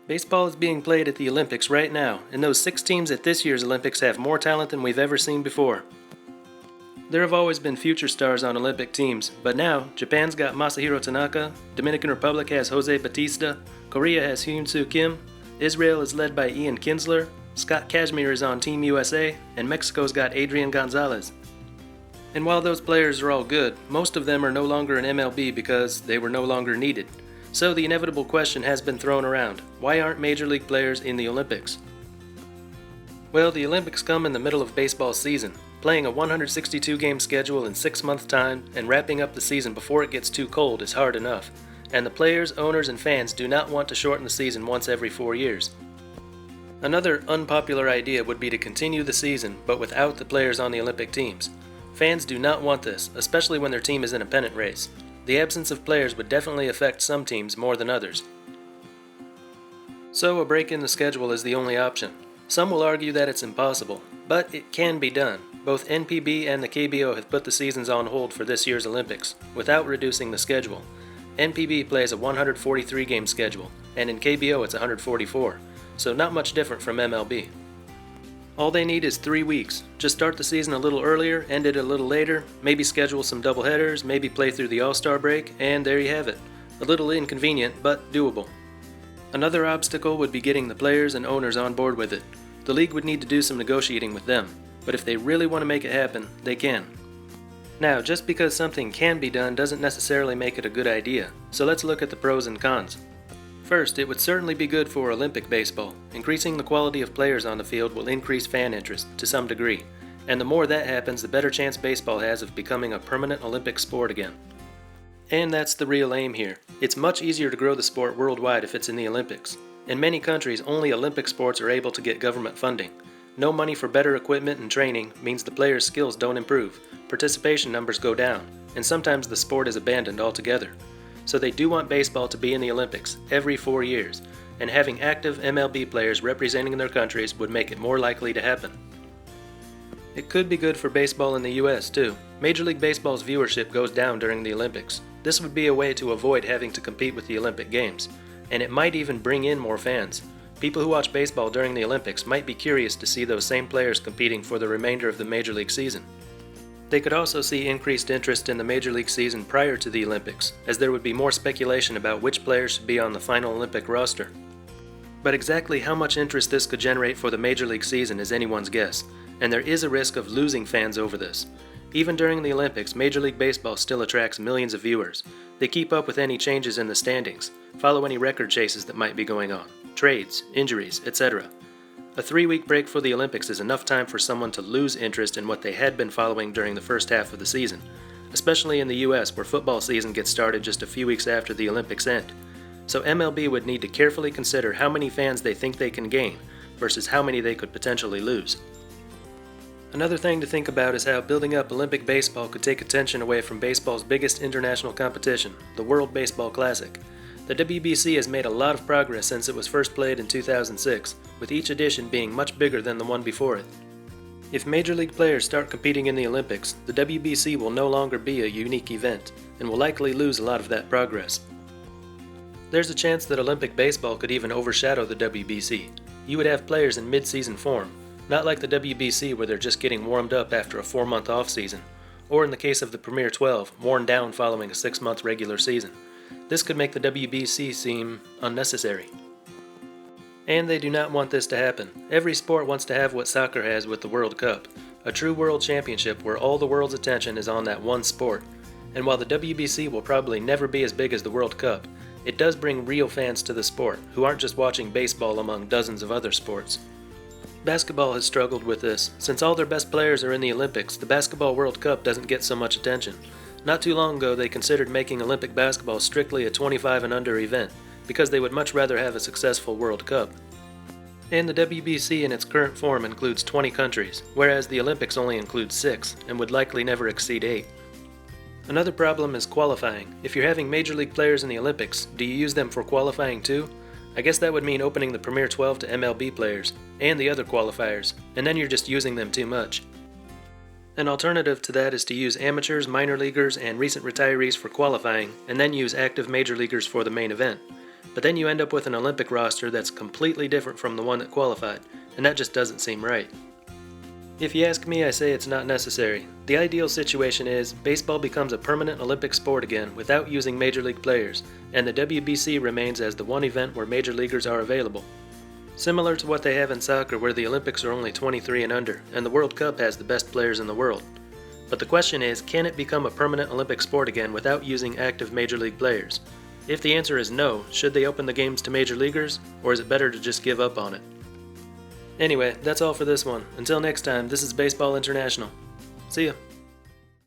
Baseball is being played at the Olympics right now, and those 6 teams at this year's Olympics have more talent than we've ever seen before. There have always been future stars on Olympic teams, but now Japan's got Masahiro Tanaka, Dominican Republic has Jose Batista, Korea has Hyun-Soo Kim, Israel is led by Ian Kinsler, Scott Kashmir is on Team USA, and Mexico's got Adrian Gonzalez. And while those players are all good, most of them are no longer in MLB because they were no longer needed. So the inevitable question has been thrown around: why aren't Major League players in the Olympics? Well, the Olympics come in the middle of baseball season. Playing a 162-game schedule in 6-month time and wrapping up the season before it gets too cold is hard enough, and the players, owners, and fans do not want to shorten the season once every 4 years. Another unpopular idea would be to continue the season, but without the players on the Olympic teams. Fans do not want this, especially when their team is in a pennant race. The absence of players would definitely affect some teams more than others. So a break in the schedule is the only option. Some will argue that it's impossible, but it can be done. Both NPB and the KBO have put the seasons on hold for this year's Olympics, without reducing the schedule. NPB plays a 143-game schedule, and in KBO it's 144, so not much different from MLB. All they need is 3 weeks. Just start the season a little earlier, end it a little later, maybe schedule some doubleheaders, maybe play through the All-Star break, and there you have it. A little inconvenient, but doable. Another obstacle would be getting the players and owners on board with it. The league would need to do some negotiating with them, but if they really want to make it happen, they can. Now, just because something can be done doesn't necessarily make it a good idea, so let's look at the pros and cons. First, it would certainly be good for Olympic baseball. Increasing the quality of players on the field will increase fan interest, to some degree, and the more that happens, the better chance baseball has of becoming a permanent Olympic sport again. And that's the real aim here. It's much easier to grow the sport worldwide if it's in the Olympics. In many countries, only Olympic sports are able to get government funding. No money for better equipment and training means the players' skills don't improve, participation numbers go down, and sometimes the sport is abandoned altogether. So they do want baseball to be in the Olympics every 4 years, and having active MLB players representing their countries would make it more likely to happen. It could be good for baseball in the US too. Major League Baseball's viewership goes down during the Olympics. This would be a way to avoid having to compete with the Olympic Games, and it might even bring in more fans. People who watch baseball during the Olympics might be curious to see those same players competing for the remainder of the Major League season. They could also see increased interest in the Major League season prior to the Olympics, as there would be more speculation about which players should be on the final Olympic roster. But exactly how much interest this could generate for the Major League season is anyone's guess, and there is a risk of losing fans over this. Even during the Olympics, Major League Baseball still attracts millions of viewers. They keep up with any changes in the standings, follow any record chases that might be going on, trades, injuries, etc. A 3-week break for the Olympics is enough time for someone to lose interest in what they had been following during the first half of the season, especially in the US where football season gets started just a few weeks after the Olympics end. So MLB would need to carefully consider how many fans they think they can gain versus how many they could potentially lose. Another thing to think about is how building up Olympic baseball could take attention away from baseball's biggest international competition, the World Baseball Classic. The WBC has made a lot of progress since it was first played in 2006, with each edition being much bigger than the one before it. If Major League players start competing in the Olympics, the WBC will no longer be a unique event, and will likely lose a lot of that progress. There's a chance that Olympic baseball could even overshadow the WBC. You would have players in mid-season form, not like the WBC where they're just getting warmed up after a 4-month off-season, or in the case of the Premier 12, worn down following a 6-month regular season. This could make the WBC seem unnecessary. And they do not want this to happen. Every sport wants to have what soccer has with the World Cup, a true world championship where all the world's attention is on that one sport. And while the WBC will probably never be as big as the World Cup, it does bring real fans to the sport, who aren't just watching baseball among dozens of other sports. Basketball has struggled with this. Since all their best players are in the Olympics, the Basketball World Cup doesn't get so much attention. Not too long ago, they considered making Olympic basketball strictly a 25 and under event, because they would much rather have a successful World Cup. And the WBC in its current form includes 20 countries, whereas the Olympics only includes 6, and would likely never exceed 8. Another problem is qualifying. If you're having Major League players in the Olympics, do you use them for qualifying too? I guess that would mean opening the Premier 12 to MLB players, and the other qualifiers, and then you're just using them too much. An alternative to that is to use amateurs, minor leaguers, and recent retirees for qualifying, and then use active major leaguers for the main event. But then you end up with an Olympic roster that's completely different from the one that qualified, and that just doesn't seem right. If you ask me, I say it's not necessary. The ideal situation is baseball becomes a permanent Olympic sport again without using major league players, and the WBC remains as the one event where major leaguers are available. Similar to what they have in soccer, where the Olympics are only 23 and under, and the World Cup has the best players in the world. But the question is, can it become a permanent Olympic sport again without using active major league players? If the answer is no, should they open the games to major leaguers, or is it better to just give up on it? Anyway, that's all for this one. Until next time, this is Baseball International. See ya.